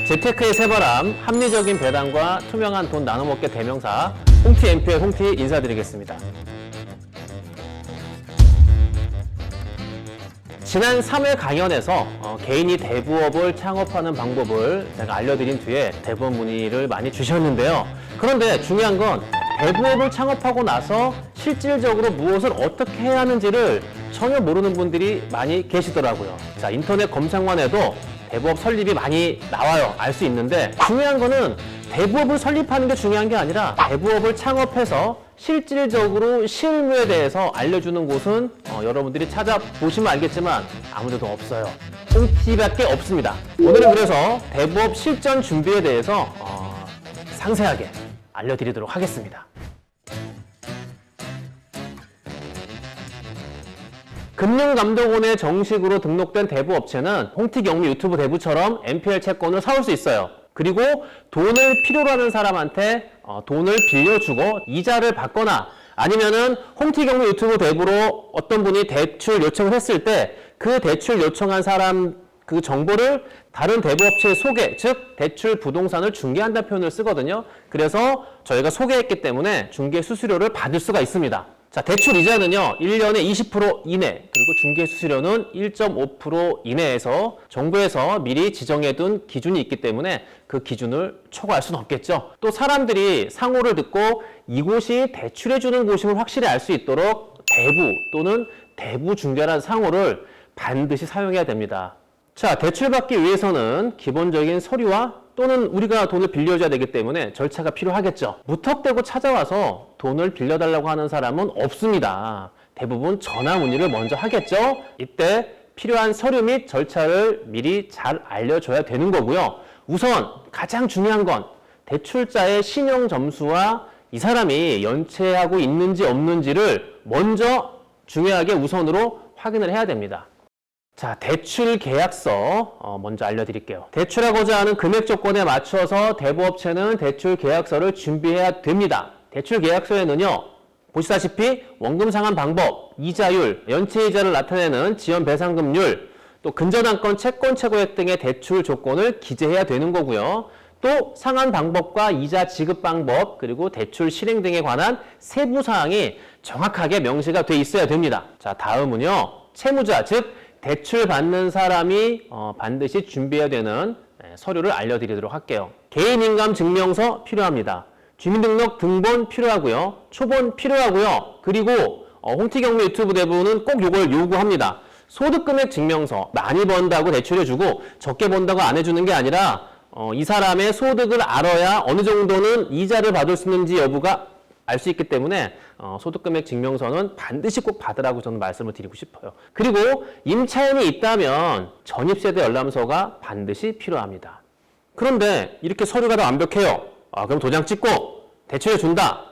재테크의 새바람, 합리적인 배당과 투명한 돈 나눠먹게 대명사 홍티 엠프의 홍티 인사드리겠습니다. 지난 3회 강연에서 개인이 대부업을 창업하는 방법을 제가 알려드린 뒤에 대부업 문의를 많이 주셨는데요. 그런데 중요한 건 대부업을 창업하고 나서 실질적으로 무엇을 어떻게 해야 하는지를 전혀 모르는 분들이 많이 계시더라고요. 자, 인터넷 검색만 해도 대부업 설립이 많이 나와요. 알 수 있는데 중요한 거는 대부업을 설립하는 게 중요한 게 아니라 대부업을 창업해서 실질적으로 실무에 대해서 알려주는 곳은 여러분들이 찾아보시면 알겠지만 아무 데도 없어요. 홍티밖에 없습니다. 오늘은 그래서 대부업 실전 준비에 대해서 상세하게 알려드리도록 하겠습니다. 금융감독원에 정식으로 등록된 대부업체는 홍티경미 유튜브 대부처럼 NPL 채권을 사올 수 있어요. 그리고 돈을 필요로 하는 사람한테 돈을 빌려주고 이자를 받거나 아니면은 홍티경미 유튜브 대부로 어떤 분이 대출 요청을 했을 때 그 대출 요청한 사람 그 정보를 다른 대부업체에 소개, 즉 대출 부동산을 중개한다는 표현을 쓰거든요. 그래서 저희가 소개했기 때문에 중개 수수료를 받을 수가 있습니다. 자, 대출 이자는요, 1년에 20% 이내, 그리고 중개 수수료는 1.5% 이내에서 정부에서 미리 지정해둔 기준이 있기 때문에 그 기준을 초과할 수는 없겠죠. 또 사람들이 상호를 듣고 이곳이 대출해주는 곳임을 확실히 알 수 있도록 대부 또는 대부 중개라는 상호를 반드시 사용해야 됩니다. 자, 대출받기 위해서는 기본적인 서류와 또는 우리가 돈을 빌려줘야 되기 때문에 절차가 필요하겠죠. 무턱대고 찾아와서 돈을 빌려달라고 하는 사람은 없습니다. 대부분 전화 문의를 먼저 하겠죠. 이때 필요한 서류 및 절차를 미리 잘 알려줘야 되는 거고요. 우선 가장 중요한 건 대출자의 신용 점수와 이 사람이 연체하고 있는지 없는지를 먼저 중요하게 우선으로 확인을 해야 됩니다. 자, 대출 계약서 먼저 알려드릴게요. 대출하고자 하는 금액 조건에 맞춰서 대부업체는 대출 계약서를 준비해야 됩니다. 대출 계약서에는요, 보시다시피 원금 상환 방법, 이자율, 연체이자를 나타내는 지연 배상금률, 또 근저당권, 채권 최고액 등의 대출 조건을 기재해야 되는 거고요. 또 상환 방법과 이자 지급 방법, 그리고 대출 실행 등에 관한 세부 사항이 정확하게 명시가 돼 있어야 됩니다. 자, 다음은요, 채무자, 즉 대출 받는 사람이 반드시 준비해야 되는 서류를 알려드리도록 할게요. 개인인감 증명서 필요합니다. 주민등록 등본 필요하고요. 초본 필요하고요. 그리고 홍티경미 유튜브 대부는 꼭 이걸 요구합니다. 소득금액 증명서. 많이 번다고 대출해주고 적게 번다고 안 해주는 게 아니라 이 사람의 소득을 알아야 어느 정도는 이자를 받을 수 있는지 여부가 알 수 있기 때문에 소득금액 증명서는 반드시 꼭 받으라고 저는 말씀을 드리고 싶어요. 그리고 임차인이 있다면 전입세대 열람서가 반드시 필요합니다. 그런데 이렇게 서류가 다 완벽해요. 그럼 도장 찍고 대출해 준다?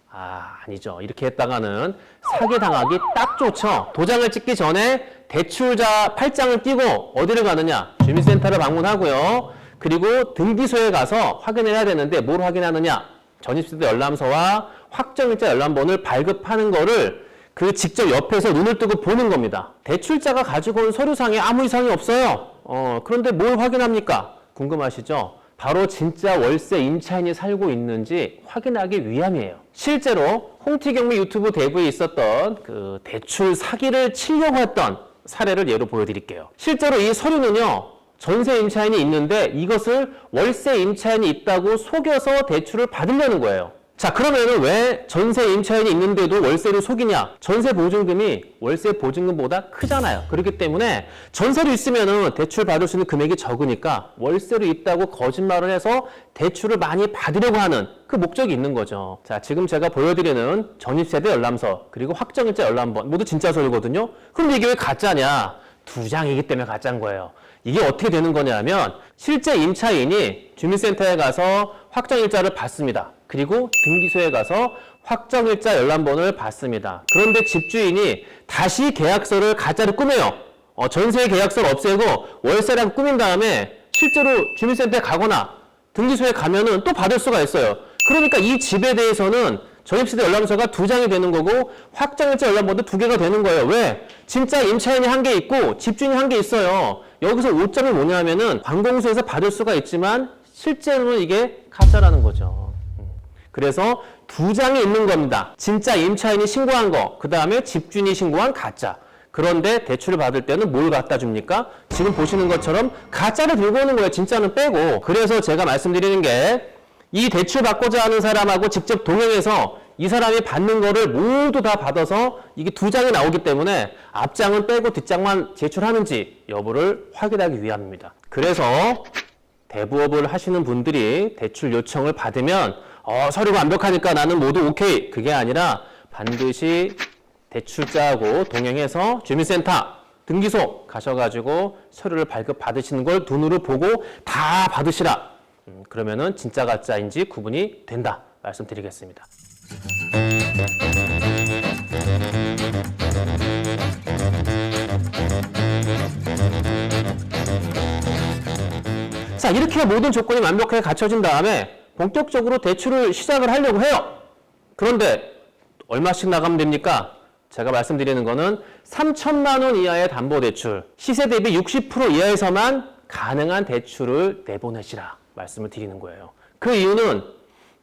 아니죠. 이렇게 했다가는 사기당하기 딱 좋죠. 도장을 찍기 전에 대출자 팔짱을 끼고 어디를 가느냐? 주민센터를 방문하고요. 그리고 등기소에 가서 확인을 해야 되는데 뭘 확인하느냐? 전입세대 열람서와 확정일자 열람본을 발급하는 거를 그 직접 옆에서 눈을 뜨고 보는 겁니다. 대출자가 가지고 온 서류상에 아무 이상이 없어요. 그런데 뭘 확인합니까? 궁금하시죠? 바로 진짜 월세 임차인이 살고 있는지 확인하기 위함이에요. 실제로 홍티경미 유튜브 대부에 있었던 그 대출 사기를 치려고 했던 사례를 예로 보여드릴게요. 실제로 이 서류는요, 전세 임차인이 있는데 이것을 월세 임차인이 있다고 속여서 대출을 받으려는 거예요. 자, 그러면은 왜 전세 임차인이 있는데도 월세를 속이냐? 전세 보증금이 월세 보증금보다 크잖아요. 그렇기 때문에 전세로 있으면은 대출 받을 수 있는 금액이 적으니까 월세로 있다고 거짓말을 해서 대출을 많이 받으려고 하는 그 목적이 있는 거죠. 자, 지금 제가 보여드리는 전입세대 열람서 그리고 확정일자 열람본 모두 진짜 서류거든요. 그런데 이게 왜 가짜냐? 2장이기 때문에 가짜인 거예요. 이게 어떻게 되는 거냐면 실제 임차인이 주민센터에 가서 확정일자를 받습니다. 그리고 등기소에 가서 확정일자 열람본을 받습니다. 그런데 집주인이 다시 계약서를 가짜로 꾸며요. 전세 계약서를 없애고 월세라고 꾸민 다음에 실제로 주민센터에 가거나 등기소에 가면은 또 받을 수가 있어요. 그러니까 이 집에 대해서는 전입세대 열람서가 2장이 되는 거고 확정일자 열람본도 2개가 되는 거예요. 왜? 진짜 임차인이 1개 있고 집주인이 1개 있어요. 여기서 오점이 뭐냐면은 관공서에서 받을 수가 있지만 실제로는 이게 가짜라는 거죠. 그래서 두 장이 있는 겁니다. 진짜 임차인이 신고한 거, 그 다음에 집주인이 신고한 가짜. 그런데 대출을 받을 때는 뭘 갖다 줍니까? 지금 보시는 것처럼 가짜를 들고 오는 거예요. 진짜는 빼고. 그래서 제가 말씀드리는 게 이 대출 받고자 하는 사람하고 직접 동행해서 이 사람이 받는 거를 모두 다 받아서 이게 두 장이 나오기 때문에 앞장은 빼고 뒷장만 제출하는지 여부를 확인하기 위함입니다. 그래서 대부업을 하시는 분들이 대출 요청을 받으면 서류가 완벽하니까 나는 모두 오케이. 그게 아니라 반드시 대출자하고 동행해서 주민센터 등기소 가셔가지고 서류를 발급 받으시는 걸 눈으로 보고 다 받으시라. 그러면은 진짜 가짜인지 구분이 된다. 말씀드리겠습니다. 자, 이렇게 모든 조건이 완벽하게 갖춰진 다음에 본격적으로 대출을 시작을 하려고 해요. 그런데 얼마씩 나가면 됩니까? 제가 말씀드리는 거는 3천만 원 이하의 담보대출, 시세 대비 60% 이하에서만 가능한 대출을 내보내시라 말씀을 드리는 거예요. 그 이유는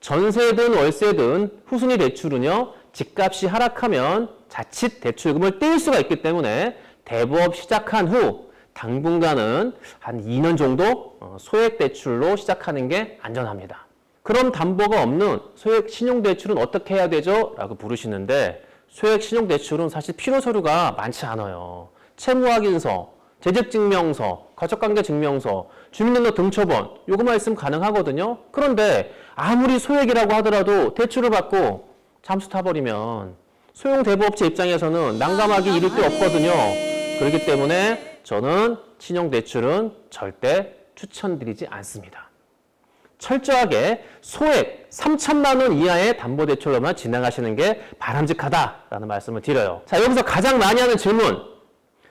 전세든 월세든 후순위 대출은요, 집값이 하락하면 자칫 대출금을 떼일 수가 있기 때문에 대부업 시작한 후 당분간은 한 2년 정도 소액 대출로 시작하는 게 안전합니다. 그럼 담보가 없는 소액 신용대출은 어떻게 해야 되죠? 라고 물으시는데 소액 신용대출은 사실 필요 서류가 많지 않아요. 채무확인서, 재직증명서, 가족관계증명서, 주민등록 등초본 요것만 있으면 가능하거든요. 그런데 아무리 소액이라고 하더라도 대출을 받고 잠수 타버리면 소형 대부업체 입장에서는 난감하기 이를 데 없거든요. 그렇기 때문에 저는 신용대출은 절대 추천드리지 않습니다. 철저하게 소액 3천만 원 이하의 담보대출로만 진행하시는 게 바람직하다라는 말씀을 드려요. 자, 여기서 가장 많이 하는 질문.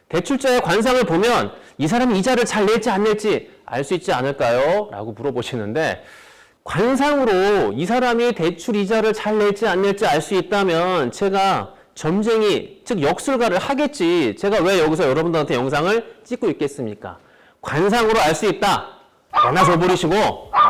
대출자의 관상을 보면 이 사람이 이자를 잘 낼지 안 낼지 알 수 있지 않을까요? 라고 물어보시는데 관상으로 이 사람이 대출 이자를 잘 낼지 안 낼지 알 수 있다면 제가 점쟁이, 즉 역술가를 하겠지. 제가 왜 여기서 여러분들한테 영상을 찍고 있겠습니까? 관상으로 알 수 있다. 하나 줘버리시고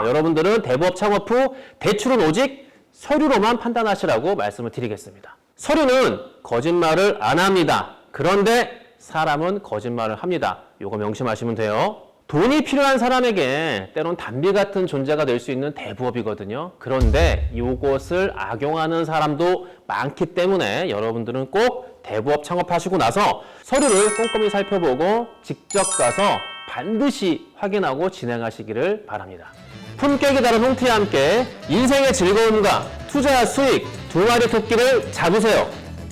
여러분들은 대부업 창업 후 대출은 오직 서류로만 판단하시라고 말씀을 드리겠습니다. 서류는 거짓말을 안 합니다. 그런데 사람은 거짓말을 합니다. 이거 명심하시면 돼요. 돈이 필요한 사람에게 때론 담비 같은 존재가 될 수 있는 대부업이거든요. 그런데 이것을 악용하는 사람도 많기 때문에 여러분들은 꼭 대부업 창업하시고 나서 서류를 꼼꼼히 살펴보고 직접 가서 반드시 확인하고 진행하시기를 바랍니다. 품격이 다른 홍티와 함께 인생의 즐거움과 투자 수익 두 마리 토끼를 잡으세요.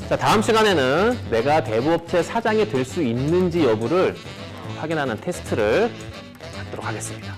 자, 다음 시간에는 내가 대부업체 사장이 될 수 있는지 여부를 확인하는 테스트를 갖도록 하겠습니다.